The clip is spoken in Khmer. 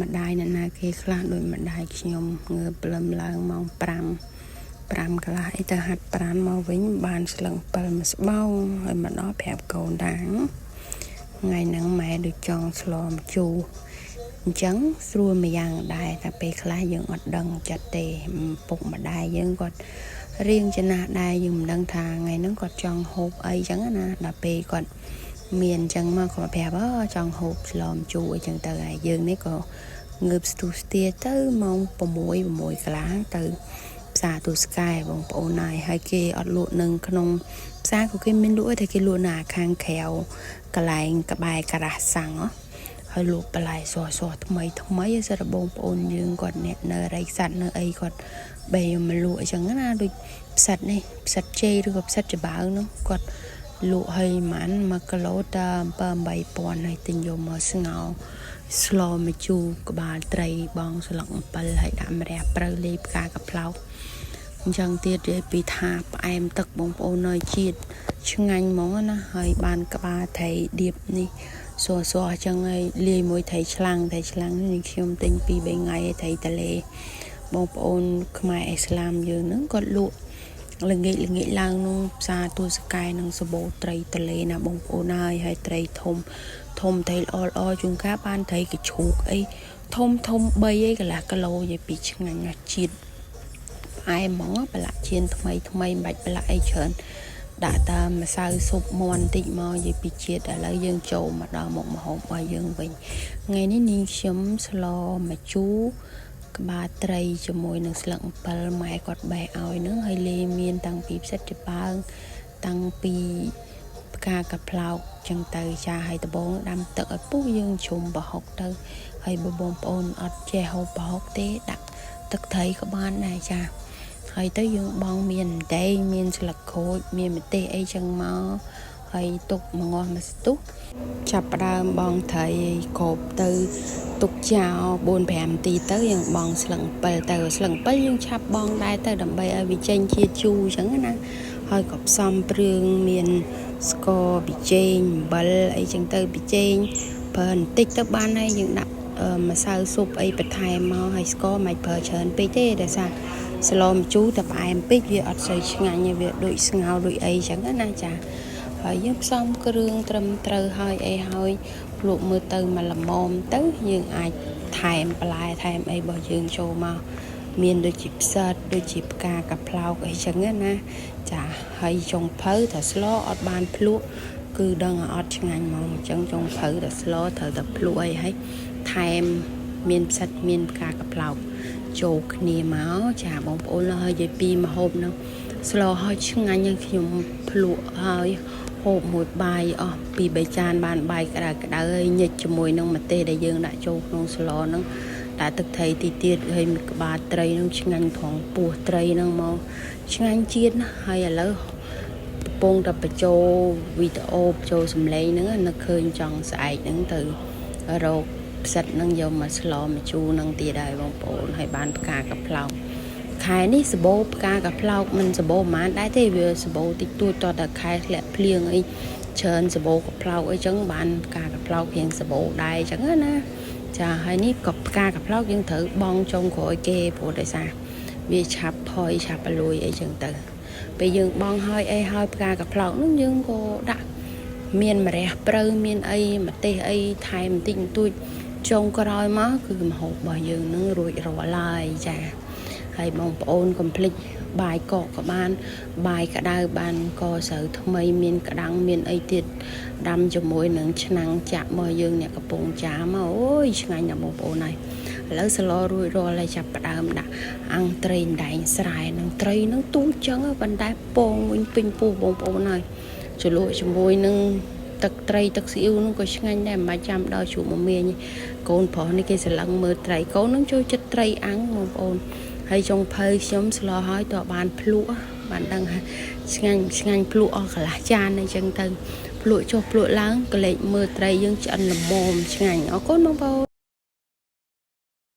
ម្ដាយអ្នកណាគេខ្លះដូចម្ដាយខ្ញុំងើបព្រលឹមឡើងម៉ោង5កន្លះអីទៅហាត់ប្រាណមកវិញបានស្លឹង7មួយស្បោងហើយមកដល់ប្រាប់កូនថាថ្ងៃហ្នឹងម៉ែដូចចង់ស្លម្ជូរអញ្ចឹងស្រួលម្យ៉ាងដែរតែពេលខ្លះយើងអត់ដឹងចិត្តទេពុកម្ដាយយើងគាត់រៀងចំណាស់ដែរយើងមិនដឹងថាថ្ងៃហ្នឹងគាត់ចង់ហូបអីចឹងណាដល់ពេលគាត់មានអញ្ចឹងមកគាត់ប្រាប់ចង់ហូបស្លម្ជូរអីចឹងទៅហើយយើងនេះក៏ងើបស្ទុះស្ទាទៅម៉ោង6កន្លះទៅផ្សារទូស្កែបងប្អូនហើយគេអត់លក់នៅក្នុងផ្សារក៏គេមានលក់តែគេលក់នៅខាងក្រៅកន្លែងក្បែរការ៉ាសាំងហើយលក់បន្លែសថ្មីសិតបងប្អូនយើងគាត់អ្នកនៅរៃសัตว์នៅអីគាត់បែរមកលក់អញ្ចឹងណាដូចផ្សិតនេះផ្សិតជ័យឬក៏ផ្សិតច្បើងនោះគាត់លក់ឲ្យម៉ាន់1គីឡូតែ7-8,000ហើយទិញយកមកស្ងោរស្លម្ជូរក្បាលត្រីបងស្លឹកអំពិលហើយដាក់ម្រះព្រៅលាយផ្កាកាផ្លោកអញ្ចឹងទៀតនិយាយពីថាផ្អែមទឹកបងប្អូននៅជាតិឆ្ងាញ់ហ្មងណាហើយបានក្បាលត្រីដៀបនេះសអញ្ចឹងហើយលាយមួយត្រីឆ្លាំងនេះខ្ញុំទិញ 2-3 ថ្ងៃត្រីតលេបងប្អូនខ្មែរអ៊ីស្លាមយើងហ្នឹងគាត់លក់ល្ងាចឡើងក្នុងផ្សារទូស្កែនឹងសបោត្រីតលេណាបងប្អូនហើយត្រីធំត្រីល្អជួនកាលបានត្រីកញ្ជ្រូកអីធំ3អីកន្លះគីឡូនិយាយពីឆ្ងាញ់ណាស់ជាតិផ្អែមហ្មងប្រឡាក់ជៀនថ្មីមិនបាច់ប្រឡាក់អីច្រើនដាក់តាមម្សៅស៊ុបមាន់តិចមកនិយាយពីជាតិឥឡូវយើងចូលមកដល់មុខម្ហូបរបស់យើងវិញថ្ងៃនេះនាងខ្ញុំស្លម្ជូរក្បាលត្រីជាមួយនឹងស្លឹកអំពិលម៉ែគាត់បេះឲ្យនឹងហើយលេមានតាំងពីផ្សិតច្បើងតាំងពីផ្កាកាផ្លោកចឹងទៅចាឲ្យដបងដាំទឹកឲ្យពុះយើងជុំប្រហុកទៅហើយបងប្អូនអត់ចេះហូបប្រហុកទេដាក់ទឹកត្រីក៏បានដែរចាហើយទៅយើងបងមានដែងមានស្លឹកក្រូចមានម្ទេសអីចឹងមកហើយទុកមួយងាស់មួយស្ទុះចាប់ផ្ដើមបងត្រីកោបទៅទុកចោល 4-5 នាទីទៅយើងបងស្លឹកអំពិលទៅស្លឹកអំពិលយើងឆាប់បងដែរទៅដើម្បីឲ្យវាចេញជាជូរចឹងណាហើយក៏ផ្សំព្រឿងមានស្ករប៊ីចេងអំបិលអីចឹងទៅប៊ីចេងប្រើបន្តិចទៅបានហើយយើងដាក់ម្សៅស៊ុបអីបន្ថែមមកហើយស្ករមិនប្រើច្រើនពេកទេដោយសារស្លម្ជូរតែផ្អែមពេកវាអត់សូវឆ្ងាញ់វាដូចស្ងោរដូចអីចឹងណាចាហើយយើងផ្សំគ្រឿងត្រឹមត្រូវហើយអីហើយលក់មើលទៅមកល្មមទៅយើងអាចថែមបន្លែថែមអីរបស់យើងចូលមកមានដូចជាផ្សិតដូចជាផ្កាកាផ្លោកអីចឹងណាចាហើយចុងភៅតែស្លអត់បានភ្លក់គឺដឹងអត់ឆ្ងាញ់ហ្មងអញ្ចឹងចុងភៅតែស្លត្រូវតែភ្លក់អីហើយថែមមានផ្សិតមានផ្កាកាផ្លោកចូលគ្នាមកចាបងប្អូនហើយនិយាយពីម្ហូបនោះស្លហើយឆ្ងាញ់ខ្ញុំភ្លក់ហើយហូបមួយបាយអស់ 2-3 ចានបានបាយក្តៅហើយញិចជាមួយនឹងម្ទេសដែលយើងដាក់ចូលក្នុងស្លហ្នឹងដាក់ទឹកត្រីទីទៀតហើយក្បាលត្រីហ្នឹងឆ្ងាញ់ត្រង់ពោះត្រីហ្នឹងមកឆ្ងាញ់ជាតិណាហើយឥឡូវកំពុងតែបញ្ចូលវីដេអូបញ្ចូលសំឡេងហ្នឹងនឹកឃើញចង់ស្អែកហ្នឹងទៅរកផ្សិតហ្នឹងយកមកស្លម្ជូរហ្នឹងទៀតហើយបងប្អូនហើយបានផ្កាកាផ្លោកខែនេះសបោផ្កាកាផ្លោកមិនសបោប្រហែលដែរទេវាសបោតិចតួចតតែខែធ្លាក់ភ្លៀងអីច្រើនសបោកាផ្លោកអីចឹងបានផ្កាកាផ្លោករៀងសបោដែរចឹងណាចាហើយនេះក៏ផ្កាកាផ្លោកយើងត្រូវបងចុងក្រោយគេព្រោះដោយសារវាឆាប់ផុយឆាប់បលួយអីចឹងទៅពេលយើងបងហើយអីហើយផ្កាកាផ្លោកនោះយើងក៏ដាក់មានម្រះព្រៅមានអីម្ទេសអីថែមបន្តិចបន្តួចចុងក្រោយមកគឺម្ហូបរបស់យើងនឹងរួចរាល់ហើយចាហើយបងប្អូនកុំភ្លេចបាយកកក៏បានបាយក្តៅបានកស្រូវថ្មីមានក្តាំងមានអីទៀតដាំជាមួយនឹងឆ្នាំងចាក់មកយើងអ្នកកំពុងចាមកអូយឆ្ងាញ់ណាស់បងប្អូនហើយឥឡូវស្លរួចរាល់ហើយចាប់ផ្ដើមដាក់អាំងត្រីដែងស្រែនឹងត្រីនឹងទូចឹងប៉ុន្តែពងវិញពេញពោះបងប្អូនហើយជ្រលក់ជាមួយនឹងទឹកត្រីទឹកស៊ីអ៊ូនោះក៏ឆ្ងាញ់ដែរមិនបាច់ចាំដល់ជួបមកមាញកូនប្រុសនេះគេស្រឡឹងមើលត្រីកូននឹងចូលចិត្តត្រីអាំងបងប្អូនហើយចុងភៅខ្ញុំស្លហើយតើបានភ្លក់បានដឹងថាឆ្ងាញ់ភ្លក់អស់កន្លះចានអីចឹងទៅភ្លក់ចុះភ្លក់ឡើងក៏លេចមើលត្រីយើងឆ្អិនល្មមឆ្ងាញ់អរគុណបងប្អូន